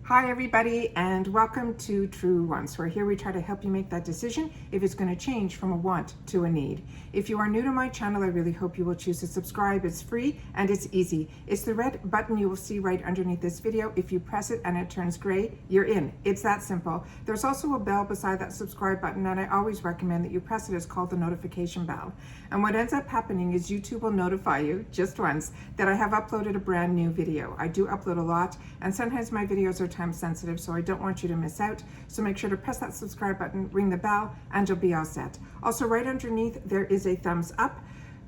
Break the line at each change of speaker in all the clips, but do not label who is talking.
Hi everybody, and welcome to True Wants, where here we try to help you make that decision if it's going to change from a want to a need. If you are new to my channel, I really hope you will choose to subscribe. It's free and it's easy. It's the red button you will see right underneath this video. If you press it and it turns gray, you're in. It's that simple. There's also a bell beside that subscribe button, and I always recommend that you press it. It's called the notification bell. And what ends up happening is YouTube will notify you just once that I have uploaded a brand new video. I do upload a lot, and sometimes my videos are time sensitive, so I don't want you to miss out. So make sure to press that subscribe button, ring the bell, and you'll be all set. Also, right underneath there is a thumbs up.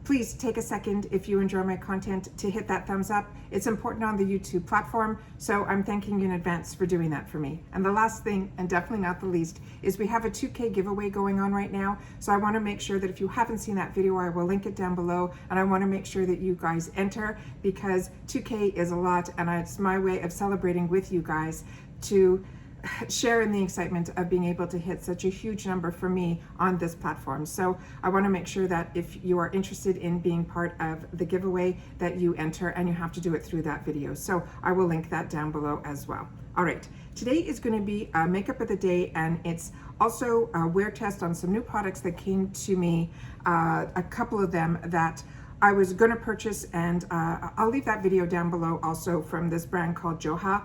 Please take a second, if you enjoy my content, to hit that thumbs up. It's important on the YouTube platform, so I'm thanking you in advance for doing that for me. And the last thing, and definitely not the least, is we have a 2K giveaway going on right now. So I want to make sure that if you haven't seen that video, I will link it down below, and I want to make sure that you guys enter, because 2K is a lot, and it's my way of celebrating with you guys to share in the excitement of being able to hit such a huge number for me on this platform. So I want to make sure that if you are interested in being part of the giveaway, that you enter, and you have to do it through that video. So I will link that down below as well. All right, today is going to be a makeup of the day, and it's also a wear test on some new products that came to me, a couple of them that I was going to purchase, and I'll leave that video down below also from this brand called Joah.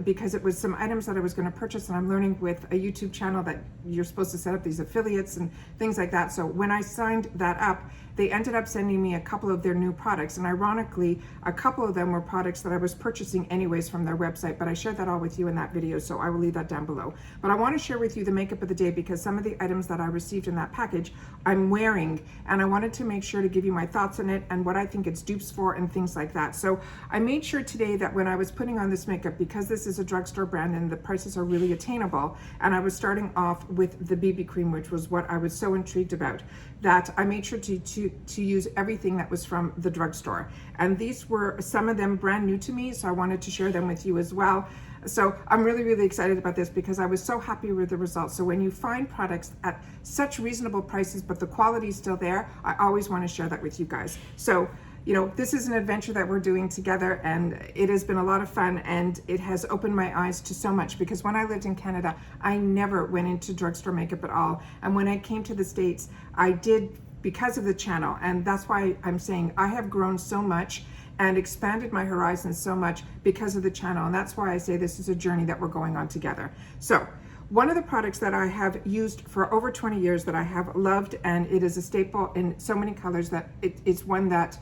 Because it was some items that I was going to purchase, and I'm learning with a YouTube channel that you're supposed to set up these affiliates and things like that. So when I signed that up, they ended up sending me a couple of their new products, and ironically, a couple of them were products that I was purchasing anyways from their website, but I shared that all with you in that video, so I will leave that down below. But I want to share with you the makeup of the day, because some of the items that I received in that package I'm wearing, and I wanted to make sure to give you my thoughts on it and what I think it's dupes for and things like that. So I made sure today that when I was putting on this makeup, because this is a drugstore brand and the prices are really attainable, and I was starting off with the BB cream, which was what I was so intrigued about, that I made sure to use everything that was from the drugstore. And these were some of them brand new to me, so I wanted to share them with you as well. So I'm really excited about this, because I was so happy with the results. So when you find products at such reasonable prices, but the quality is still there, I always want to share that with you guys. So, you know, this is an adventure that we're doing together, and it has been a lot of fun, and it has opened my eyes to so much, because when I lived in Canada, I never went into drugstore makeup at all. And when I came to the States, I did, because of the channel. And that's why I'm saying I have grown so much and expanded my horizons so much because of the channel. And that's why I say this is a journey that we're going on together. So one of the products that I have used for over 20 years that I have loved, and it is a staple in so many colors that it's one that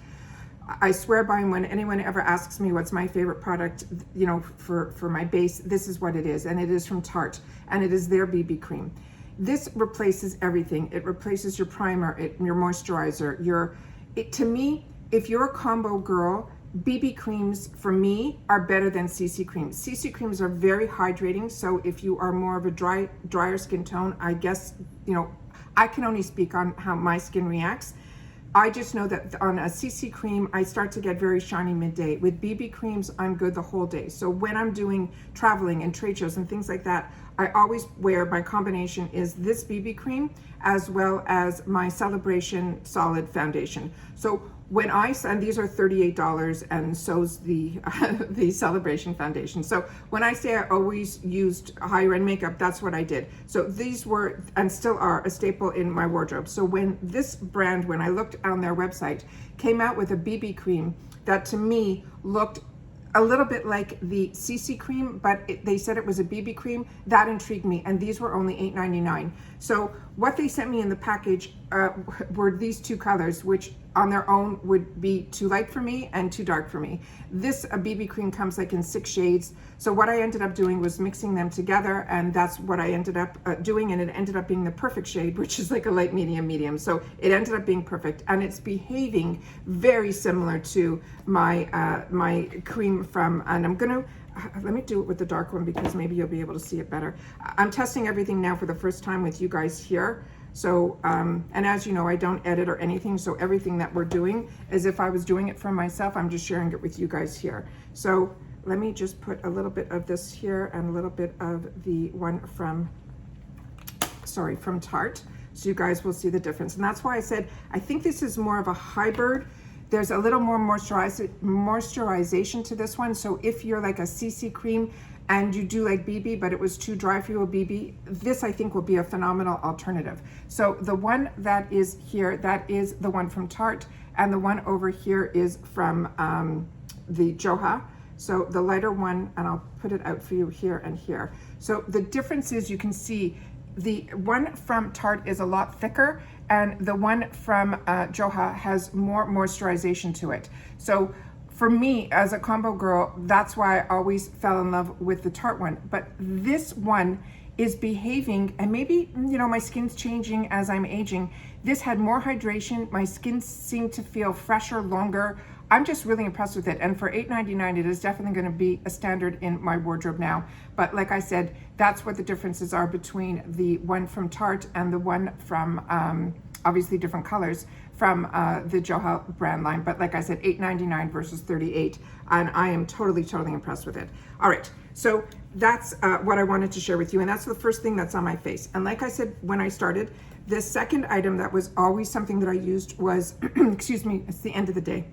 I swear by. And when anyone ever asks me what's my favorite product, you know, for my base, this is what it is. And it is from Tarte, and it is their BB cream. This replaces everything. It replaces your primer, your moisturizer, to me, if you're a combo girl, BB creams for me are better than CC creams. CC creams are very hydrating, so if you are more of a drier skin tone, I guess, you know, I can only speak on how my skin reacts. I just know that on a CC cream, I start to get very shiny midday. With BB creams, I'm good the whole day. So when I'm doing traveling and trade shows and things like that, I always wear, my combination is this BB cream as well as my Celebration Solid Foundation. So when and these are $38, and so's the the Celebration Foundation. So when I say I always used higher end makeup, that's what I did. So these were, and still are, a staple in my wardrobe. So when this brand, when I looked on their website, came out with a BB cream that to me looked a little bit like the CC cream, but they said it was a BB cream, that intrigued me, and these were only $8.99. So what they sent me in the package were these two colors, which on their own would be too light for me and too dark for me. This BB cream comes like in 6 shades. So what I ended up doing was mixing them together, and that's what I ended up doing, and it ended up being the perfect shade, which is like a light medium. So it ended up being perfect, and it's behaving very similar to my my cream from, and I'm gonna, let me do it with the dark one, because maybe you'll be able to see it better. I'm testing everything now for the first time with you guys here. So, and as you know, I don't edit or anything. So everything that we're doing is, if I was doing it for myself, I'm just sharing it with you guys here. So let me just put a little bit of this here and a little bit of the one from, from Tarte. So you guys will see the difference. And that's why I said, I think this is more of a hybrid. There's a little more moisturization to this one. So if you're like a CC cream and you do like BB, but it was too dry for you, a BB, this I think will be a phenomenal alternative. So the one that is here, that is the one from Tarte, and the one over here is from the Joah. So the lighter one, and I'll put it out for you here and here. So the difference is, you can see the one from Tarte is a lot thicker, and the one from Joah has more moisturization to it. So for me, as a combo girl, that's why I always fell in love with the Tarte one. But this one is behaving, and maybe, you know, my skin's changing as I'm aging. This had more hydration. My skin seemed to feel fresher, longer. I'm just really impressed with it. And for $8.99, it is definitely going to be a standard in my wardrobe now. But like I said, that's what the differences are between the one from Tarte and the one from, obviously different colors, from the Joah brand line. But like I said, $8.99 versus $38. And I am totally, totally impressed with it. All right, so that's what I wanted to share with you. And that's the first thing that's on my face. And like I said, when I started, the second item that was always something that I used was, excuse me, it's the end of the day,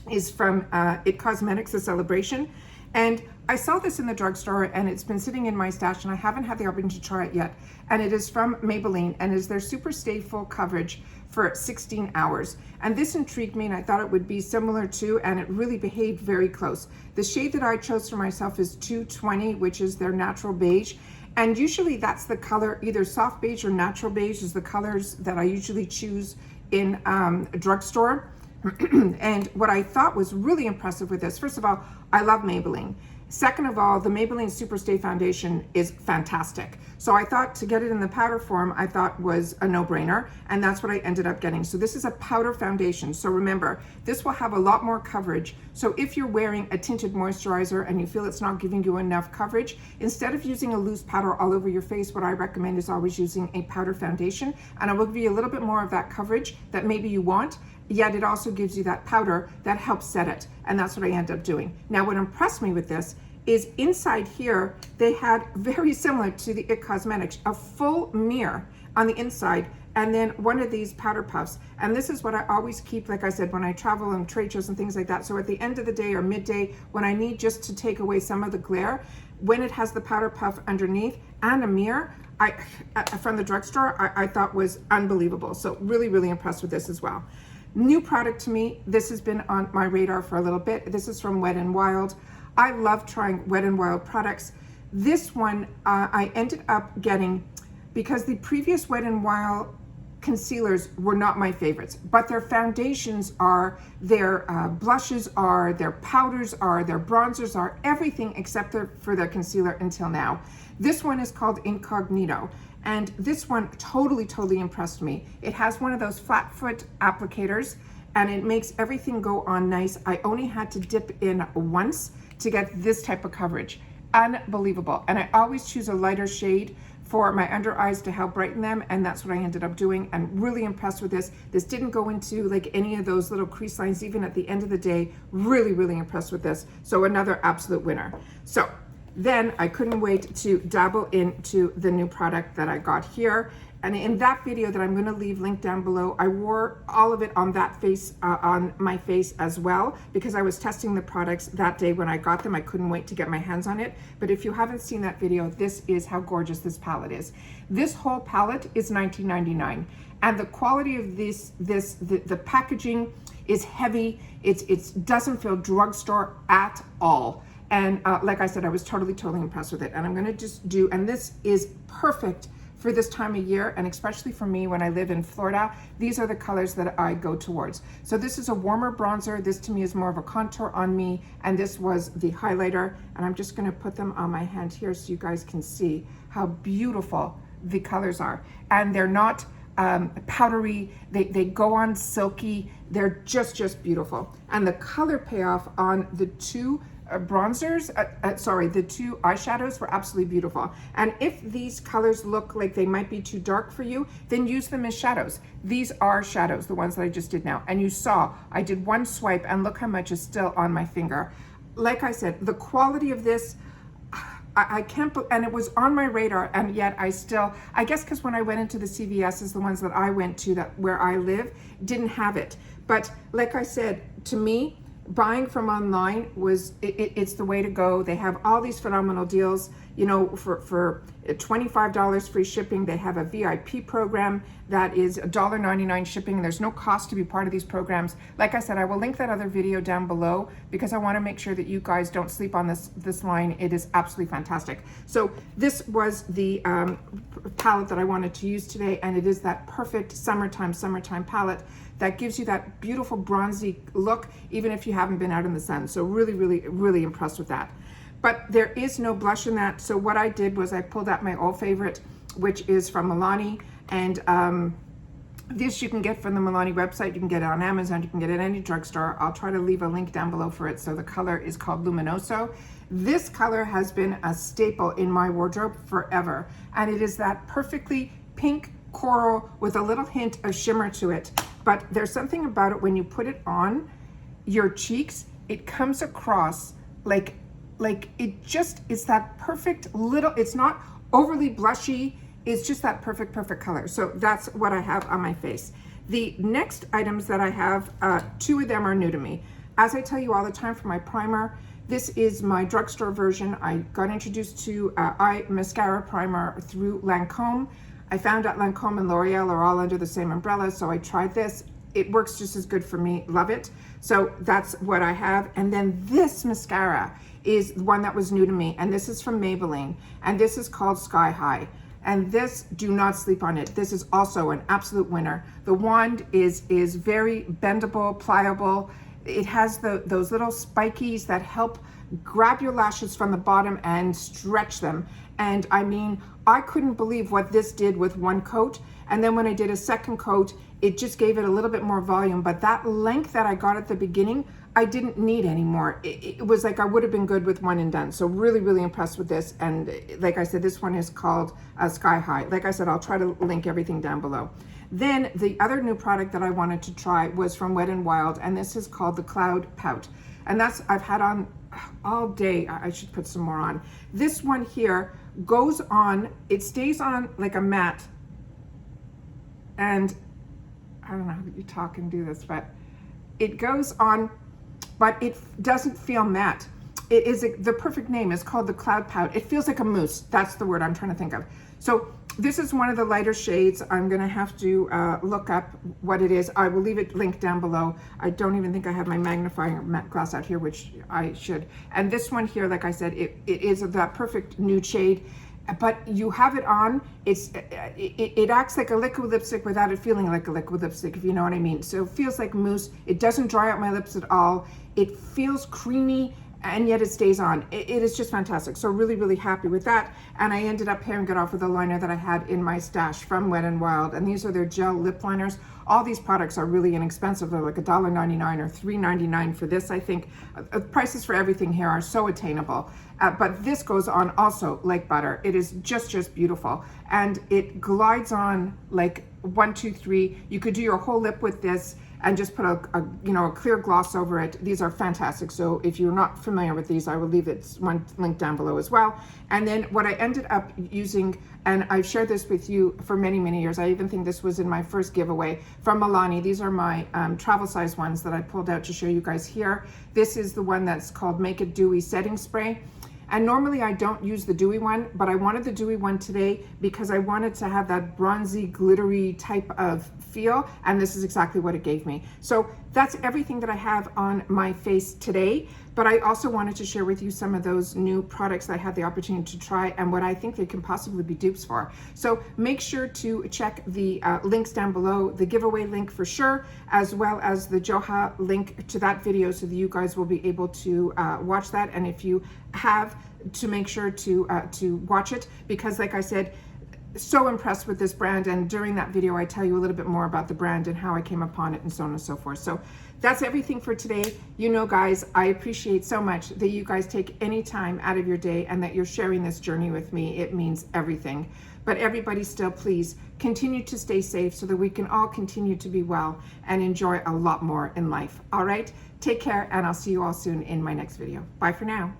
is from IT Cosmetics, The Celebration. And I saw this in the drugstore, and it's been sitting in my stash, and I haven't had the opportunity to try it yet. And it is from Maybelline, and is their Superstay full coverage for 16 hours. And this intrigued me, and I thought it would be similar to, and it really behaved very close. The shade that I chose for myself is 220, which is their natural beige. And usually that's the color, either soft beige or natural beige is the colors that I usually choose in a drugstore. And what I thought was really impressive with this, first of all, I love Maybelline. Second of all, the Maybelline Superstay foundation is fantastic. So I thought to get it in the powder form, I thought was a no-brainer, and that's what I ended up getting. So this is a powder foundation. So remember, this will have a lot more coverage. So if you're wearing a tinted moisturizer and you feel it's not giving you enough coverage, instead of using a loose powder all over your face, what I recommend is always using a powder foundation, and it will give you a little bit more of that coverage that maybe you want, yet it also gives you that powder that helps set it. And that's what I end up doing. Now, what impressed me with this is inside here, they had, very similar to the IT Cosmetics, a full mirror on the inside, and then one of these powder puffs. And this is what I always keep, like I said, when I travel and trade shows and things like that. So at the end of the day or midday, when I need just to take away some of the glare, when it has the powder puff underneath and a mirror, from the drugstore, I thought was unbelievable. So really, really impressed with this as well. New product to me, this has been on my radar for a little bit. This is from WetnWild. I love trying WetnWild products. This one I ended up getting because the previous WetnWild concealers were not my favorites, but their foundations are, their blushes are, their powders are, their bronzers are, everything except for their concealer until now. This one is called Incognito. And this one totally, totally impressed me. It has one of those flat foot applicators, and it makes everything go on nice. I only had to dip in once to get this type of coverage. Unbelievable. And I always choose a lighter shade for my under eyes to help brighten them, and that's what I ended up doing. I'm really impressed with this. This didn't go into like any of those little crease lines, even at the end of the day. Really, really impressed with this. So another absolute winner. So then I couldn't wait to dabble into the new product that I got here. And in that video that I'm going to leave linked down below, I wore all of it on that face, on my face as well, because I was testing the products that day when I got them. I couldn't wait to get my hands on it. But if you haven't seen that video, this is how gorgeous this palette is. This whole palette is $19.99, and the quality of the packaging is heavy. It doesn't feel drugstore at all. And like I said, I was totally, totally impressed with it. And I'm gonna just do, and this is perfect for this time of year, and especially for me when I live in Florida, these are the colors that I go towards. So this is a warmer bronzer. This to me is more of a contour on me, and this was the highlighter. And I'm just gonna put them on my hand here so you guys can see how beautiful the colors are. And they're not powdery, they go on silky, they're just beautiful. And the color payoff on the two bronzers, the two eyeshadows were absolutely beautiful. And if these colors look like they might be too dark for you, then use them as shadows. These are shadows, the ones that I just did now. And you saw, I did one swipe and look how much is still on my finger. Like I said, the quality of this, I can't, and it was on my radar, and yet I guess because when I went into the CVS's, the ones that I went to that where I live, didn't have it. But like I said, to me, buying from online was, it's the way to go. They have all these phenomenal deals, you know, for $25 free shipping. They have a VIP program that is $1.99 shipping. There's no cost to be part of these programs. Like I said, I will link that other video down below because I want to make sure that you guys don't sleep on this line. It is absolutely fantastic. So this was the palette that I wanted to use today, and it is that perfect summertime palette that gives you that beautiful bronzy look, even if you haven't been out in the sun. So really impressed with that. But there is no blush in that. So what I did was I pulled out my old favorite, which is from Milani. And this you can get from the Milani website. You can get it on Amazon. You can get it at any drugstore. I'll try to leave a link down below for it. So the color is called Luminoso. This color has been a staple in my wardrobe forever. And it is that perfectly pink coral with a little hint of shimmer to it. But there's something about it when you put it on your cheeks, it comes across like it just is that perfect little, it's not overly blushy, it's just that perfect color. So that's what I have on my face. The next items that I have, two of them are new to me. As I tell you all the time for my primer, this is my drugstore version. I got introduced to Mascara Primer through Lancome. I found out Lancome and Loreal are all under the same umbrella, so I tried this. It works just as good for me, love it. So that's what I have. And then this mascara is one that was new to me, and this is from Maybelline, and this is called Sky High. And this, do not sleep on it. This is also an absolute winner. The wand is very bendable, pliable. It has those little spikies that help grab your lashes from the bottom and stretch them. And I mean, I couldn't believe what this did with one coat. And then when I did a second coat, it just gave it a little bit more volume. But that length that I got at the beginning, I didn't need anymore. It was like I would have been good with one and done. So really impressed with this. And like I said, this one is called Sky High. Like I said, I'll try to link everything down below. Then the other new product that I wanted to try was from WetnWild, and this is called the Cloud Pout. And that's, I've had on all day. I should put some more on. This one here goes on, it stays on like a matte. And I don't know how you talk and do this, but it goes on, but it doesn't feel matte. It is, the perfect name is called the Cloud Pout. It feels like a mousse. That's the word I'm trying to think of. So this is one of the lighter shades. I'm gonna have to look up what it is. I will leave it linked down below. I don't even think I have my magnifying glass out here, which I should. And this one here, like I said, it is that perfect nude shade. But you have it on, it acts like a liquid lipstick without it feeling like a liquid lipstick, if you know what I mean. So it feels like mousse. It doesn't dry out my lips at all. It feels creamy, and yet it stays on. It is just fantastic. So really happy with that. And I ended up pairing it off with a liner that I had in my stash from WetnWild. And these are their gel lip liners. All these products are really inexpensive. They're like $1.99 or $3.99 for this, I think. Prices for everything here are so attainable. But this goes on also like butter. It is just beautiful. And it glides on like 1, 2, 3. You could do your whole lip with this and just put a clear gloss over it. These are fantastic. So if you're not familiar with these, I will leave it one link down below as well. And then what I ended up using, and I've shared this with you for many years. I even think this was in my first giveaway from Milani. These are my travel size ones that I pulled out to show you guys here. This is the one that's called Make It Dewy Setting Spray. And normally I don't use the dewy one, but I wanted the dewy one today because I wanted to have that bronzy, glittery type of feel, and this is exactly what it gave me. So that's everything that I have on my face today, but I also wanted to share with you some of those new products that I had the opportunity to try and what I think they can possibly be dupes for. So make sure to check the links down below, the giveaway link for sure, as well as the Joah link to that video so that you guys will be able to watch that. And if you have, to make sure to watch it, because like I said, so impressed with this brand, and during that video I tell you a little bit more about the brand and how I came upon it and so on and so forth. So that's everything for today. You know, guys, I appreciate so much that you guys take any time out of your day and that you're sharing this journey with me. It means everything. But everybody still, please continue to stay safe so that we can all continue to be well and enjoy a lot more in life. All right, take care, and I'll see you all soon in my next video. Bye for now.